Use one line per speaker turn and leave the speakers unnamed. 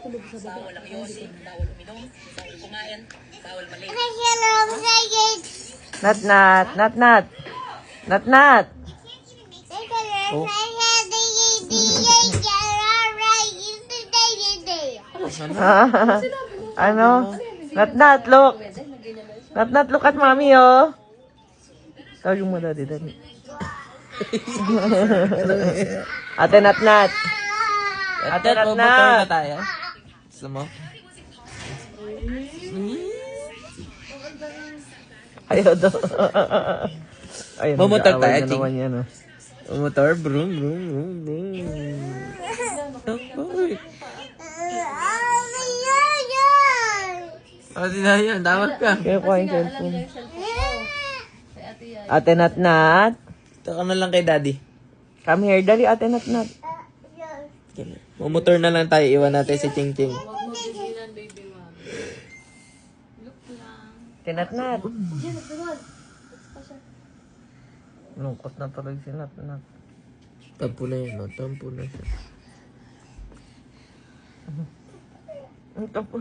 Bawal ang yosi, bawal uminom, bawal kumain, bawal maliit.
Nat, Nat. Nat, Nat. Nat, Nat.
Oh.
Ano? Nat, Nat, look. Nat, Nat, look at mommy, oh. Tawag mo, daddy, daddy. Ate Nat, Nat. Ate Nat, Nat.
tayo. Gusto mo?
Ayaw daw. Ayun,
Mamotor
nag-aaway
tayo,
na naman yan, oh.
Motor, brum, brum, brum, brum. Ate na yan, tawag ka.
Kaya ko yung cellphone. Ate Nat, Nat.
Ito ka na lang kay daddy.
Come here, dali, Ate Nat, Nat.
Mamotor na lang tayo, iwan natin si Ching Ching.
Ate Nat, Nat. Lungkot na tuloy si Nat, Nat.
Tampo na yan, no? Tampo na siya.
Ang tapo.